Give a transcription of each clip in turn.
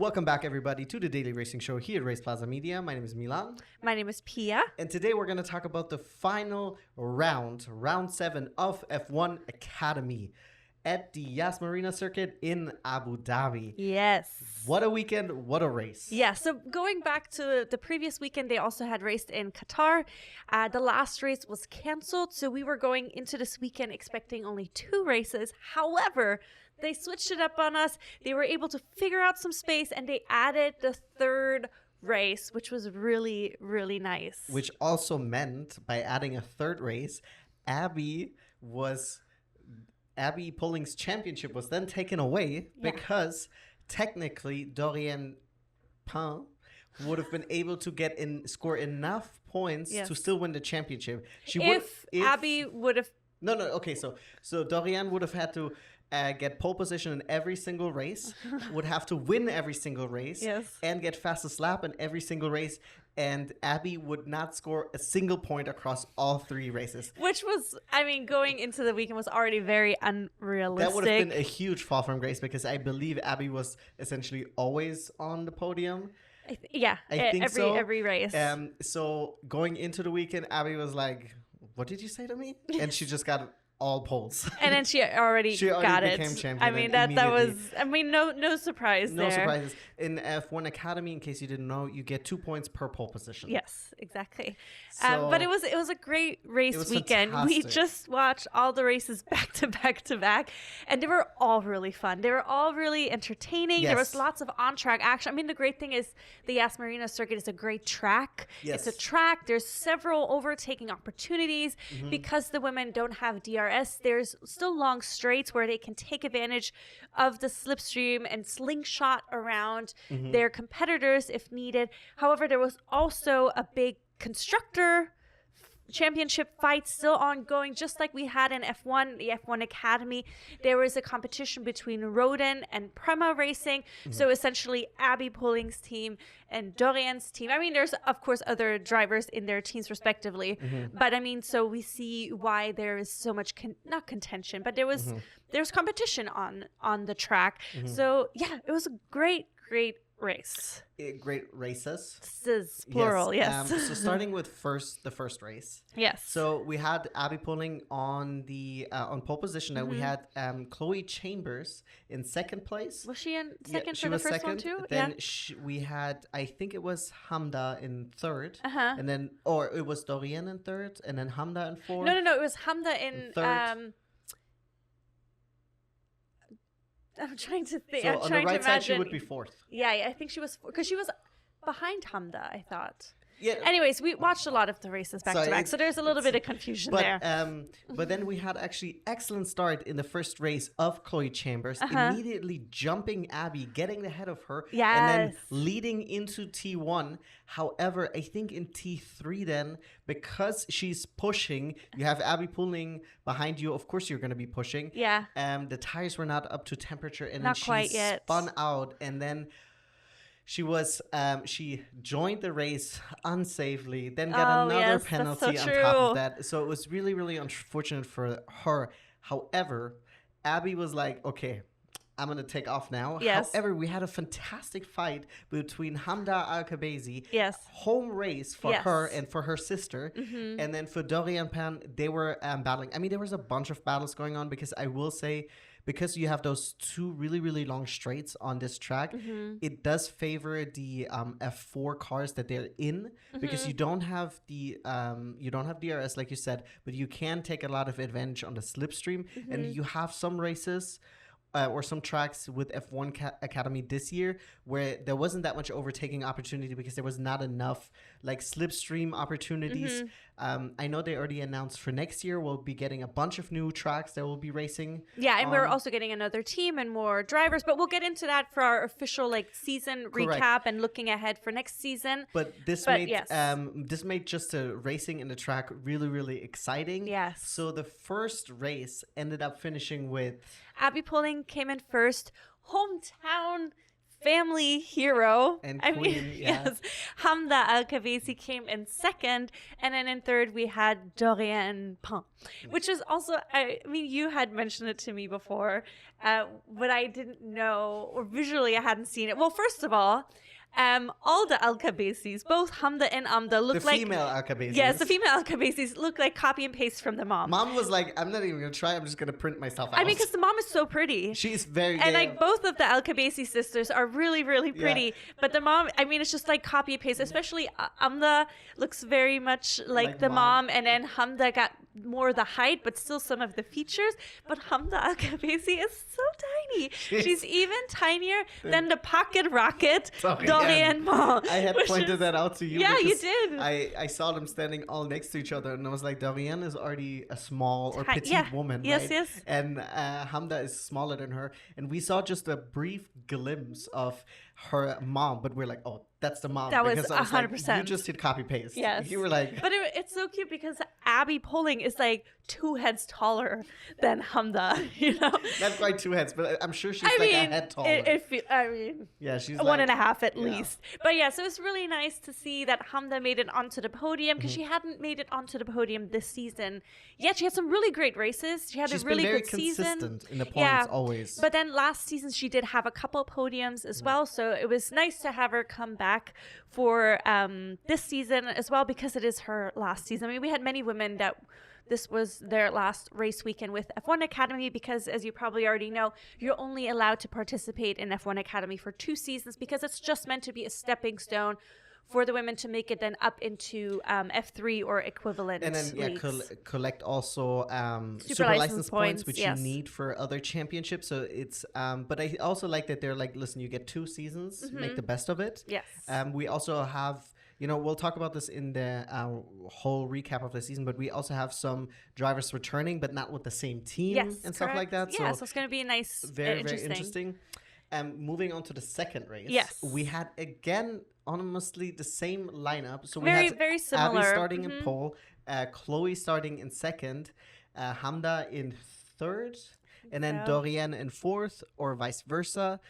Welcome back, everybody, to the Daily Racing Show here at RacePlazaMedia. My name is Milan. My name is Pia. And today we're going to talk about the final round 7 of F1 Academy at the Yas Marina circuit in Abu Dhabi. Yes. What a weekend, what a race. Yeah, so going back to the previous weekend, they also had raced in Qatar. The last race was canceled, so we were going into this weekend expecting only 2 races. However, they switched it up on us. They were able to figure out some space, and they added the 3rd race, which was really, really nice. Which also meant, by adding a 3rd race, Abby Pulling's championship was then taken away because technically Dorian Pain would have been able to score enough points to still win the championship. If Abby would have... No, okay, so Dorian would have had to get pole position in every single race, would have to win every single race, and get fastest lap in every single race, and Abby would not score a single point across all 3 races. Which was, going into the weekend was already very unrealistic. That would have been a huge fall from grace because I believe Abby was essentially always on the podium. I think so. Every race. So going into the weekend, Abby was like, "What did you say to me?" And she just got all poles. And then she already got it. Became champion. That was no surprise there. No surprises. In F1 Academy, in case you didn't know, you get 2 points per pole position. Yes, exactly. But it was a great race weekend. Fantastic. We just watched all the races back to back to back, and they were all really fun. They were all really entertaining. There was lots of on-track action. The great thing is the Yas Marina circuit is a great track. Yes. It's a track. There's several overtaking opportunities because the women don't have DRS. There's still long straights where they can take advantage of the slipstream and slingshot around their competitors if needed. However, there was also a big constructor championship fight still ongoing, just like we had in F1, the F1 Academy. There was a competition between Roden and Prema Racing. So essentially Abby Pulling's team and Dorian's team. There's of course other drivers in their teams respectively, but so we see why there is so much not contention, but there's competition on the track. So yeah, it was a great race. Great races. Plural, yes. So starting with the first race. Yes. So we had Abby Pulling on the on pole position. And we had Chloe Chambers in 2nd place. Was she in second for the first one too? Then we had, I think it was Hamda in 3rd. And then, or it was Dorian in 3rd, and then Hamda in 4th. No, it was Hamda in 3rd. I'm trying to think. So on the right side, she would be 4th. Yeah, I think she was, because she was behind Hamda, I thought. Yeah. Anyways, we watched a lot of the races back to back, so there's a little bit of confusion there. But then we had actually excellent start in the first race of Chloe Chambers, immediately jumping Abby, getting ahead of her, and then leading into T1. However, I think in T3 then, because she's pushing, you have Abby pulling behind you. Of course, you're going to be pushing. Yeah. The tires were not up to temperature, and not then she spun out, and then she joined the race unsafely, then got another penalty on top of that. So it was really, really unfortunate for her. However, Abby was like, okay, I'm going to take off now. Yes. However, we had a fantastic fight between Hamda Al-Kabezi. Yes. Home race for her and for her sister. And then for Dorian Pan, they were battling. There was a bunch of battles going on, because I will say, because you have those 2 really, really long straights on this track, it does favor the F4 cars that they're in, because you don't have DRS like you said, but you can take a lot of advantage on the slipstream, and you have some races or some tracks with F1 Academy this year where there wasn't that much overtaking opportunity because there was not enough slipstream opportunities. I know they already announced for next year we'll be getting a bunch of new tracks that will be racing. Yeah, and we're also getting another team and more drivers, but we'll get into that for our official season recap and looking ahead for next season. But this made just the racing in the track really, really exciting. Yes. So the first race ended up finishing with Abby Pulling came in first. Hometown family hero. And queen, yes. Hamda Al-Khawaisi came in second. And then in third, we had Dorian Pan, which is also, I mean, you had mentioned it to me before, but I didn't know, or visually I hadn't seen it. Well, first of all, all the Al-Khawaisis, both Hamda and Amda, look like... The female Al-Khawaisis. Yes, the female Al-Khawaisis look like copy and paste from the mom. Mom was like, I'm not even going to try. I'm just going to print myself out. I mean, because the mom is so pretty. She's very... And like both of the Al-Khawaisi sisters are really, really pretty. Yeah. But the mom, I mean, it's just like copy and paste. Especially Amda looks very much like the mom. And then Hamda got more the height, but still some of the features. But Hamda Al-Khawaisi is so tiny. She's even tinier than the pocket rocket Dorian Pan. I had pointed that out to you. Yeah, you did. I saw them standing all next to each other, and I was like, Dorian is already a small or petite woman, right? Yes. And Hamda is smaller than her. And we saw just a brief glimpse of her mom, but we're like, oh, that's the mom. That was 100%. Like, you just did copy paste. Yes. You were like... But it's so cute because Abby Pulling is like 2 heads taller than Hamda, you know? Not quite 2 heads, but I'm sure she's a head taller. Yeah, she's 1.5 at least. But yeah, so it's really nice to see that Hamda made it onto the podium because she hadn't made it onto the podium this season. Yet she had some really great races. She had a really good season. She's been very consistent in the points always. But then last season she did have a couple podiums as well, so it was nice to have her come back for this season as well because it is her last season. I mean, we had many women that this was their last race weekend with F1 Academy because, as you probably already know, you're only allowed to participate in F1 Academy for 2 seasons because it's just meant to be a stepping stone for the women to make it then up into F3 or equivalent. And then collect also super license points which you need for other championships. So it's but I also like that they're like, listen, you get 2 seasons, make the best of it. Yes. We also have, you know, we'll talk about this in the whole recap of the season, but we also have some drivers returning, but not with the same team and stuff like that. Yeah, so it's going to be a nice, very interesting. Moving on to the second race. Yes. We had, again, honestly, the same lineup. So we had very similar. Abby starting in pole, Chloe starting in second, Hamda in third, and then Dorian in fourth, or vice versa.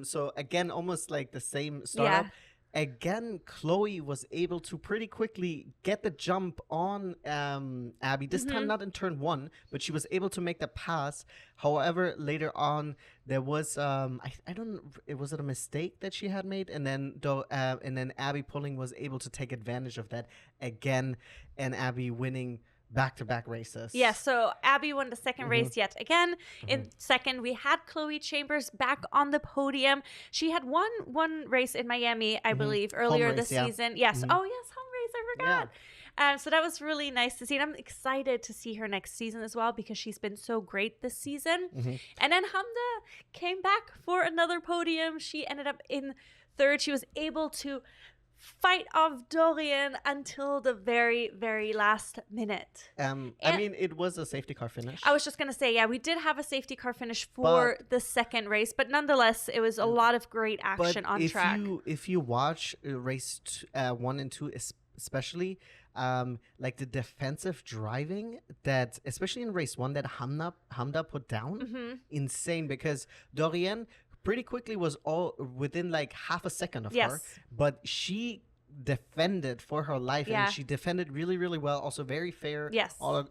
So again, almost like the same startup. Yeah. Again, Chloe was able to pretty quickly get the jump on Abby. This time not in turn 1, but she was able to make the pass. However, later on, there was was it a mistake that she had made? And then Abby Pulling was able to take advantage of that again, and Abby winning back-to-back races. Yeah, so Abby won the second race yet again. In second, we had Chloe Chambers back on the podium. She had won one race in Miami, I believe, earlier this season. Yes. Oh, yes, home race. I forgot. Yeah. So that was really nice to see. And I'm excited to see her next season as well because she's been so great this season. And then Hamda came back for another podium. She ended up in third. She was able to fight off Dorian until the very, very last minute. I mean, it was a safety car finish. I was just going to say, yeah, we did have a safety car finish for the second race, but nonetheless, it was a lot of great action on track. If you watch race 1 and 2 especially, like the defensive driving that, especially in race 1, that Hamda put down, insane, because Dorian pretty quickly was all within like half a second of her, but she defended for her life, and she defended really, really well. Also very fair. Yes. All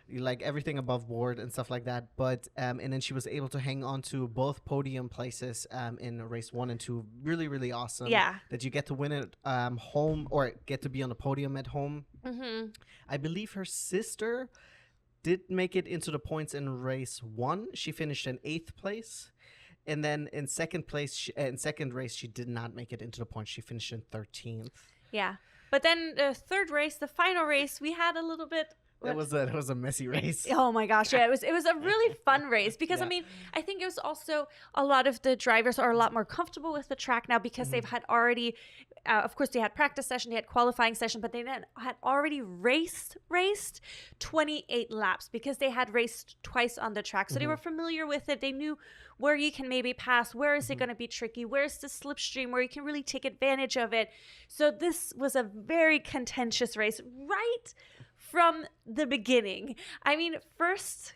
like everything above board and stuff like that. But and then she was able to hang on to both podium places in race 1 and 2. Really, really awesome. Yeah. That you get to win it home, or get to be on the podium at home. I believe her sister did make it into the points in race 1. She finished in 8th place. And then in second place, in second race, she did not make it into the points. She finished in 13th. Yeah. But then the third race, the final race, we had a little bit... That was a messy race. Oh my gosh, yeah, it was a really fun race because I mean, I think it was also a lot of the drivers are a lot more comfortable with the track now because they've had already, of course, they had practice session, they had qualifying session, but they then had already raced 28 laps because they had raced twice on the track, so they were familiar with it. They knew where you can maybe pass, where is it going to be tricky, where's the slipstream where you can really take advantage of it. So this was a very contentious race right from the beginning. I mean, first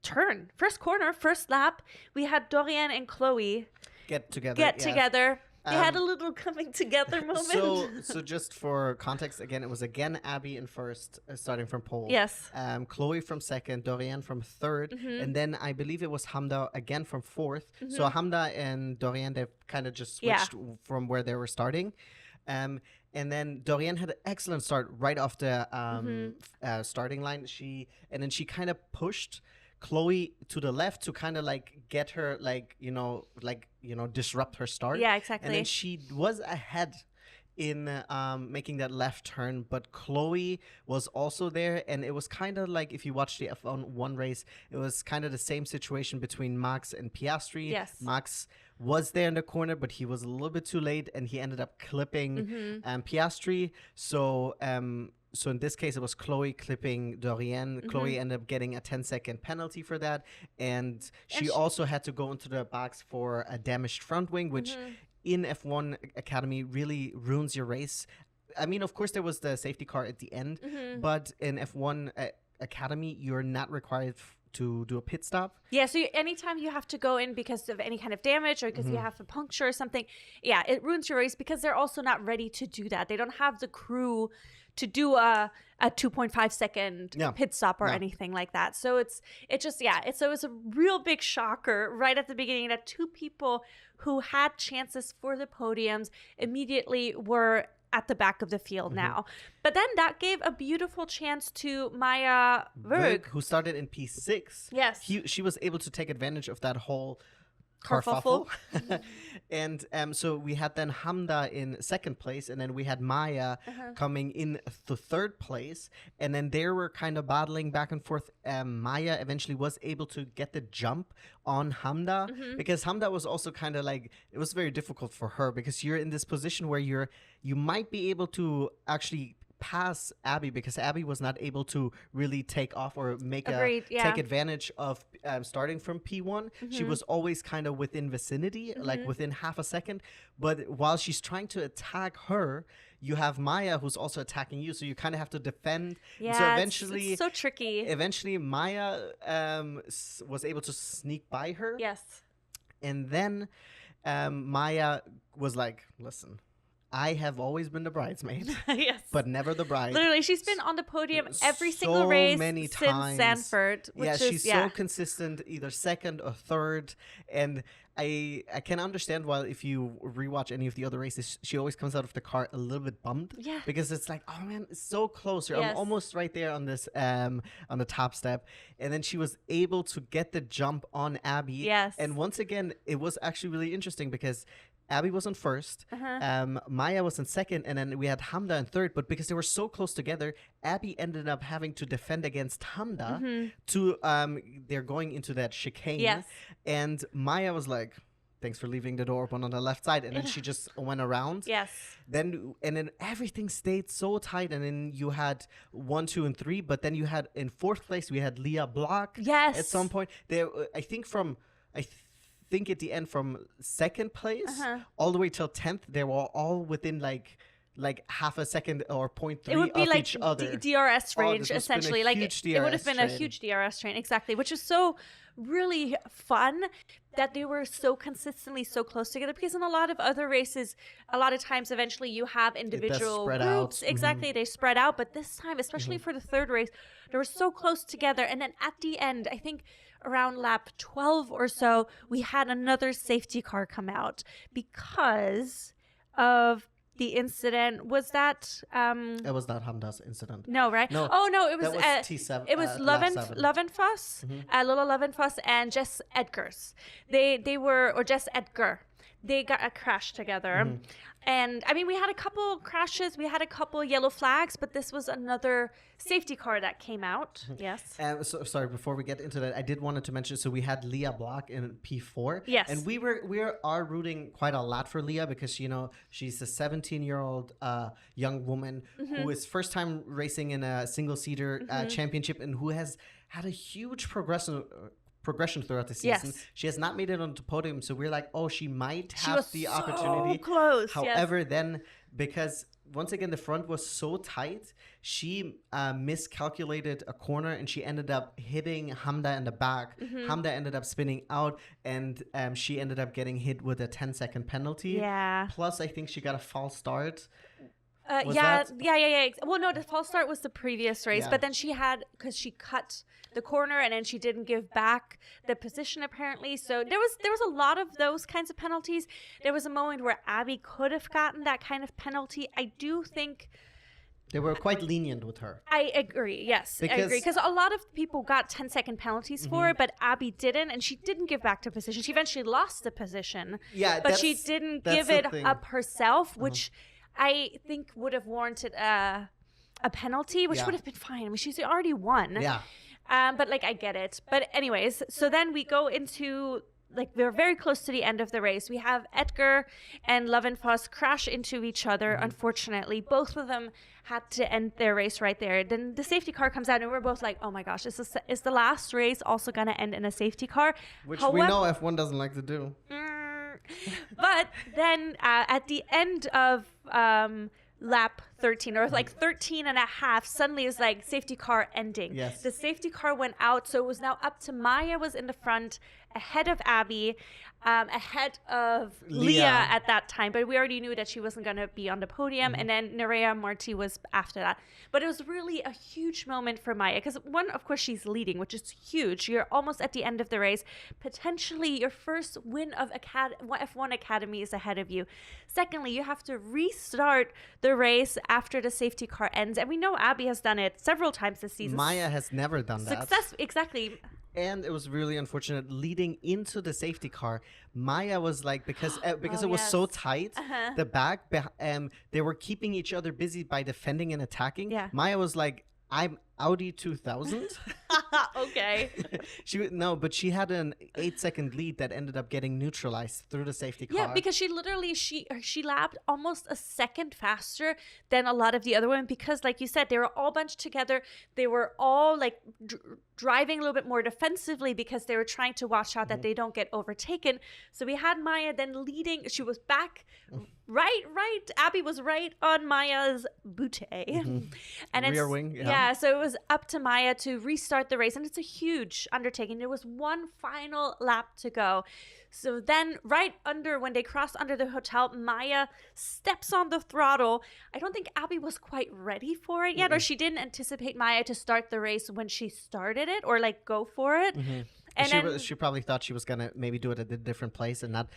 corner, first lap, we had Dorian and Chloe get together. Get together. They had a little coming together moment. So just for context, again, it was again Abby in first, starting from pole. Yes. Chloe from second, Dorian from third, and then I believe it was Hamda again from fourth. So Hamda and Dorian, they've kind of just switched from where they were starting. And then Dorian had an excellent start right off the starting line. She kind of pushed Chloe to the left to kind of like get her disrupt her start. Yeah, exactly. And then she was ahead in making that left turn, but Chloe was also there, and it was kind of like, if you watch the F1 race, it was kind of the same situation between Max and Piastri. Yes. Max was there in the corner, but he was a little bit too late, and he ended up clipping Piastri. So in this case, it was Chloe clipping Dorian. Chloe ended up getting a 10-second penalty for that. And she also had to go into the box for a damaged front wing, which in F1 Academy really ruins your race. I mean, of course, there was the safety car at the end, but in F1 Academy, you're not required to do a pit stop. Yeah, so anytime you have to go in because of any kind of damage or because you have a puncture or something, yeah, it ruins your race because they're also not ready to do that. They don't have the crew to do a 2.5 second pit stop or anything like that. So it was a real big shocker right at the beginning that two people who had chances for the podiums immediately were at the back of the field now. But then that gave a beautiful chance to Maya Berg, who started in P6. Yes. She was able to take advantage of that whole kerfuffle. And so we had then Hamda in second place, and then we had Maya coming in the third place, and then they were kind of battling back and forth. Maya eventually was able to get the jump on Hamda, because Hamda was also kind of like, it was very difficult for her because you're in this position where you might be able to actually pass Abby, because Abby was not able to really take off or take advantage of starting from P1. She was always kind of within vicinity, like within half a second. But while she's trying to attack her, you have Maya who's also attacking you, so you kind of have to defend. Yeah, so eventually, it's so tricky. Eventually, Maya was able to sneak by her. Yes. And then Maya was like, listen, I have always been the bridesmaid, yes, but never the bride. Literally, she's been on the podium every single race many since times. Sanford. She's so consistent, either second or third. And I can understand why, if you rewatch any of the other races, she always comes out of the car a little bit bummed. Yeah, because it's like, oh man, it's so close here. I'm almost right there on this on the top step. And then she was able to get the jump on Abby. Yes. And once again, it was actually really interesting because Abby was in first, Maya was in second, and then we had Hamda in third. But because they were so close together, Abby ended up having to defend against Hamda they're going into that chicane. Yes. And Maya was like, thanks for leaving the door open on the left side. And then she just went around. Yes. And then everything stayed so tight. And then you had 1, 2, and 3. But then you had, in fourth place, we had Leah Block. Yes. At some point. There, I think at the end, from second place all the way till 10th, they were all within like half a second or 0.3 it would be of like each other. DRS range, essentially. Like it would have been train. a huge DRS train, exactly, which is so really fun that they were so consistently so close together, because in a lot of other races, a lot of times eventually you have individual groups. Exactly, they spread out, but this time, especially for the third race, they were so close together. And then at the end, I think around lap 12 or so, we had another safety car come out because of the incident. Was that it was not Hamda's incident. No, right? No. Oh no, it was T7. It was Lovenfoss, Lola Lovenfoss and Jess Edgars. They were, or Jess Edgar. They got a crash together. And I mean, we had a couple crashes, we had a couple yellow flags, but this was another safety car that came out. Yes. Sorry, before we get into that, I did wanted to mention, so we had Leah Block in P4. Yes. And we are rooting quite a lot for Leah, because, you know, she's a 17-year-old young woman who is first time racing in a single-seater championship, and who has had a huge progression throughout the season. Yes. She has not made it onto the podium, so we're like, oh, she might have the opportunity. Close. However, then because once again, the front was so tight. She miscalculated a corner and she ended up hitting Hamda in the back. Hamda ended up spinning out, and she ended up getting hit with a 10-second penalty. Yeah. Plus, I think she got a false start. Yeah. Well, no, the false start was the previous race, but then because she cut the corner and then she didn't give back the position apparently. So there was a lot of those kinds of penalties. There was a moment where Abby could have gotten that kind of penalty. I do think they were quite lenient with her. I agree. Yes, I agree. Because a lot of people got 10-second penalties for it, but Abby didn't, and she didn't give back the position. She eventually lost the position. Yeah, but she didn't give it up herself, which I think would have warranted a penalty, which would have been fine. I mean, she's already won. Yeah. But like, I get it. But anyways, so then we go into, like, we're very close to the end of the race. We have Edgar and Lovenfoss crash into each other. Unfortunately, both of them had to end their race right there. Then the safety car comes out and we're both like, oh my gosh, is the last race also going to end in a safety car? Which we know F1 doesn't like to do. But then at the end of lap 13 or like 13 and a half, suddenly it's like safety car ending. Yes. The safety car went out, so it was now up to Maya was in the front, ahead of Abby, ahead of Leah at that time, but we already knew that she wasn't going to be on the podium, and then Nerea Marti was after that. But it was really a huge moment for Maya, because one, of course, she's leading, which is huge. You're almost at the end of the race. Potentially your first win of F1 Academy is ahead of you. Secondly, you have to restart the race after the safety car ends, and we know Abby has done it several times this season. Maya has never done that. Exactly. And it was really unfortunate leading into the safety car. Maya was like, because it was so tight, the back, they were keeping each other busy by defending and attacking. Yeah. Maya was like, I'm Audi 2000. Okay. But she had an 8-second lead that ended up getting neutralized through the safety car. Yeah, because she literally she lapped almost a second faster than a lot of the other women, because like you said, they were all bunched together. They were all like driving a little bit more defensively because they were trying to watch out that they don't get overtaken. So we had Maya then leading. She was back right. Abby was right on Maya's bootay. And rear wing. Yeah, so it was up to Maya to restart the race, and it's a huge undertaking. There was one final lap to go. So then when they crossed under the hotel, Maya steps on the throttle. I don't think Abby was quite ready for it yet, or she didn't anticipate Maya to start the race when she started it, or like go for it. And she probably thought she was going to maybe do it at a different place and not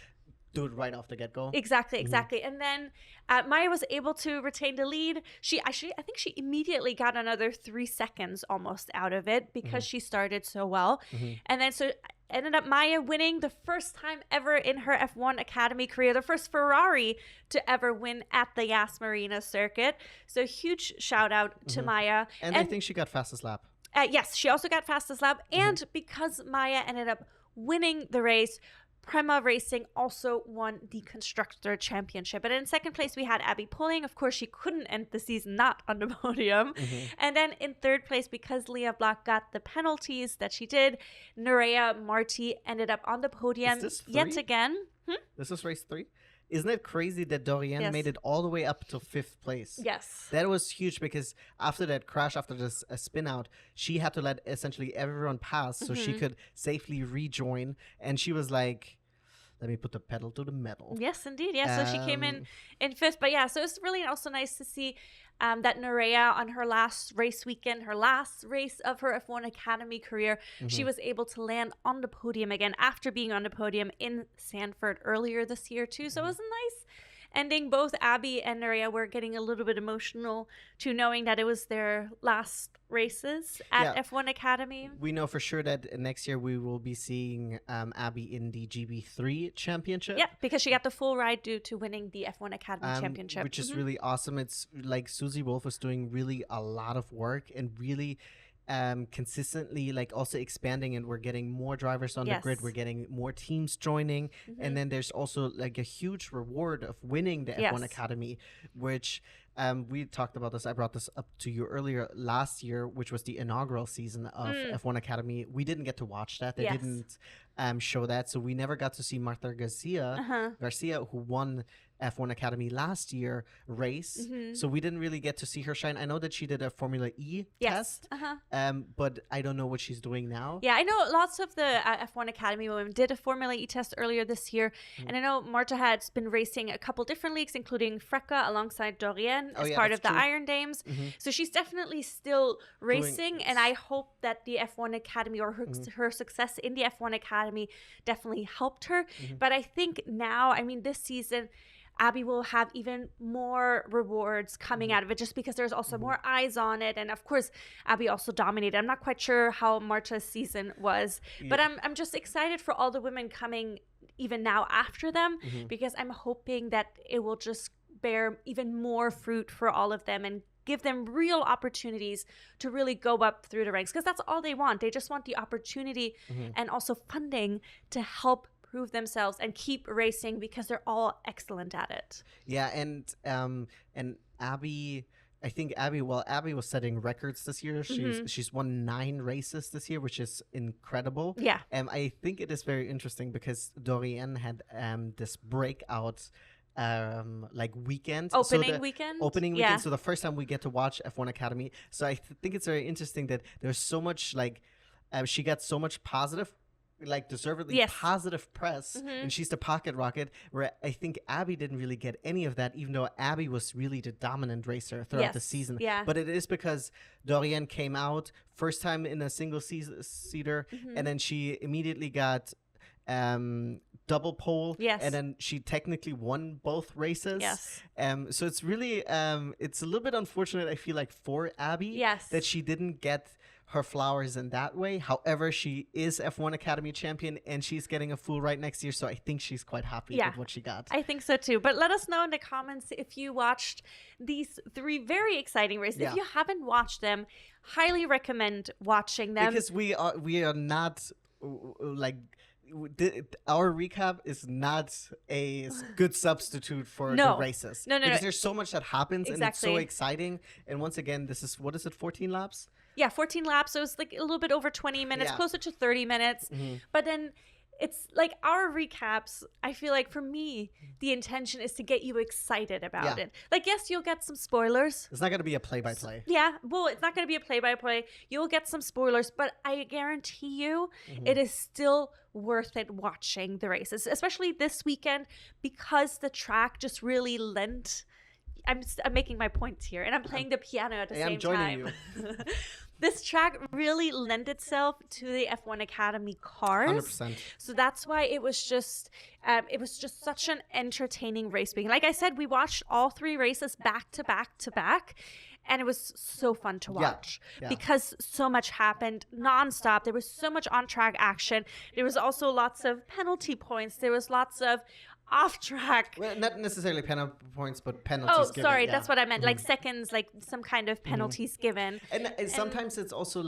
do it right off the get-go. Exactly. And then Maya was able to retain the lead. I think she immediately got another 3 seconds almost out of it because she started so well. And then so ended up Maya winning the first time ever in her F1 Academy career, the first Ferrari to ever win at the Yas Marina circuit. So huge shout out to Maya. And I think she got fastest lap. Yes, she also got fastest lap. And because Maya ended up winning the race, Prema Racing also won the Constructor Championship. And in second place, we had Abby Pulling. Of course, she couldn't end the season not on the podium. And then in third place, because Leah Block got the penalties that she did, Nerea Marti ended up on the podium yet again. This is race 3? Isn't it crazy that Dorian made it all the way up to 5th place? Yes. That was huge because after that crash, after this spin out, she had to let essentially everyone pass so she could safely rejoin. And she was like, let me put the pedal to the metal. Yes, indeed. Yeah, so she came in 5th. But yeah, so it's really also nice to see that Nerea on her last race weekend, her last race of her F1 Academy career, she was able to land on the podium again after being on the podium in Sanford earlier this year too. So it was a nice ending. Both Abby and Nerea were getting a little bit emotional to knowing that it was their last races at F1 Academy. We know for sure that next year we will be seeing Abby in the GB3 championship. Yeah, because she got the full ride due to winning the F1 Academy championship. Which is really awesome. It's like Susie Wolf was doing really a lot of work and really consistently like also expanding, and we're getting more drivers on the grid, we're getting more teams joining, and then there's also like a huge reward of winning the F1 Academy, which we talked about this. I brought this up to you earlier last year, which was the inaugural season of F1 Academy. We didn't get to watch that. They didn't show that. So we never got to see Marta Garcia, who won F1 Academy last year race. So we didn't really get to see her shine. I know that she did a Formula E test, but I don't know what she's doing now. Yeah, I know lots of the F1 Academy women did a Formula E test earlier this year. And I know Marta had been racing a couple different leagues, including Freca alongside Dorian as part of the Iron Dames. So she's definitely still racing. And I hope that the F1 Academy or her success in the F1 Academy definitely helped her. But I think now, I mean, this season, Abby will have even more rewards coming out of it just because there's also more eyes on it. And of course, Abby also dominated. I'm not quite sure how Marta's season was, but I'm just excited for all the women coming even now after them because I'm hoping that it will just bear even more fruit for all of them and give them real opportunities to really go up through the ranks because that's all they want. They just want the opportunity and also funding to help prove themselves and keep racing because they're all excellent at it. Yeah, and Abby, I think Abby was setting records this year. She's won 9 races this year, which is incredible. Yeah. I think it is very interesting because Dorian had this breakout weekend. Opening weekend. So the first time we get to watch F1 Academy. So I think it's very interesting that there's so much she got so much positive, deservedly positive press, and she's the pocket rocket, where I think Abby didn't really get any of that, even though Abby was really the dominant racer throughout the season. But it is because Dorian came out first time in a single seater, and then she immediately got double pole, and then she technically won both races. So it's really it's a little bit unfortunate, I feel like, for Abby that she didn't get her flowers in that way. However, she is F1 Academy champion and she's getting a full ride next year, so I think she's quite happy with what she got. I think so too. But let us know in the comments if you watched these 3 very exciting races. If you haven't watched them, highly recommend watching them because we are not our recap is not a good substitute for the races. Because there's so much that happens and it's so exciting. And once again, this is, 14 laps? Yeah, 14 laps. So it's a little bit over 20 minutes, closer to 30 minutes. But then it's our recaps, I feel like for me, the intention is to get you excited about it. Yes, you'll get some spoilers. It's not going to be a play-by-play. It's not going to be a play-by-play. You'll get some spoilers, but I guarantee you it is still worth it watching the races, especially this weekend, because the track just really lent. I'm making my points here, and I'm playing the piano at the same time. I'm joining you. This track really lent itself to the F1 Academy cars. 100%. So that's why it was just such an entertaining race weekend. Like I said, we watched all 3 races back to back to back. And it was so fun to watch because so much happened nonstop. There was so much on-track action. There was also lots of penalty points. There was lots of off-track. Well, not necessarily penalty points, but penalties given. Oh, sorry. That's what I meant. Seconds, some kind of penalties given. And sometimes it's also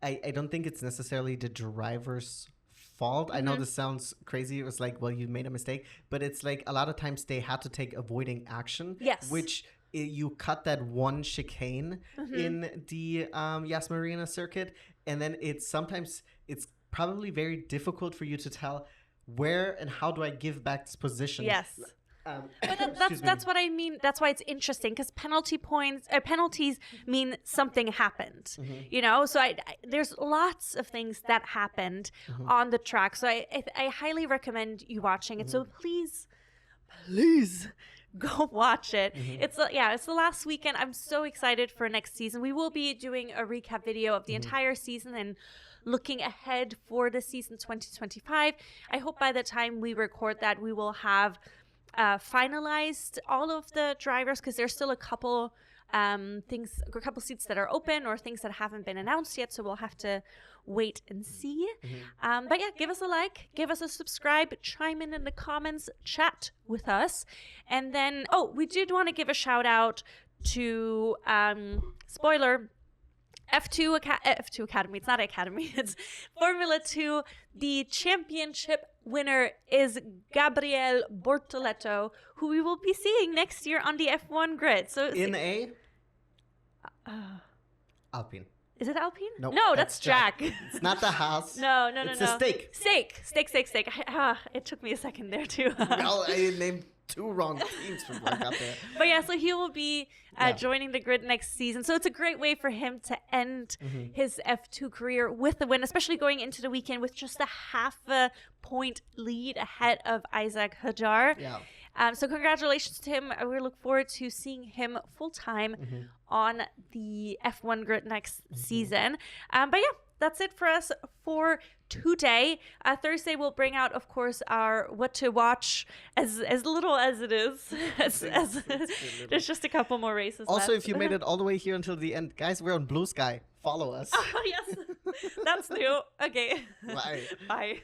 I don't think it's necessarily the driver's fault. I know this sounds crazy. It was you made a mistake. But it's a lot of times they had to take avoiding action. Yes. Which you cut that one chicane in the Yas Marina circuit, and then it's probably very difficult for you to tell where and how do I give back this position. Yes. But that's what I mean. That's why it's interesting, because penalties mean something happened. So there's lots of things that happened on the track. So I highly recommend you watching it. So please go watch it. It's the last weekend. I'm so excited for next season. We will be doing a recap video of the entire season and looking ahead for the season 2025. I hope by the time we record that, we will have finalized all of the drivers, because there's still a couple seats that are open or things that haven't been announced yet. So we'll have to wait and see. But give us a like, give us a subscribe, chime in the comments, chat with us. And then, we did want to give a shout out to, spoiler, F2 Academy. It's not Academy. It's Formula 2. The championship winner is Gabriele Bortoleto, who we will be seeing next year on the F1 grid. So in a Alpine. Is it Alpine? Nope, no, that's Jack. It's not the house. No. It's a steak. Steak. It took me a second there too. Well, I named 2 wrong teams before I got there. But yeah, so he will be joining the grid next season. So it's a great way for him to end his F2 career with a win, especially going into the weekend with just a half a point lead ahead of Isaac Hadjar. Yeah. So congratulations to him. We look forward to seeing him full-time on the F1 grid next season. But yeah, that's it for us for today. Thursday we'll bring out, of course, our what to watch, as little as it is. There's just a couple more races Also, left. if you made it all the way here until the end, guys, we're on Blue Sky. Follow us. Oh, yes. That's new. Okay. Bye. Bye.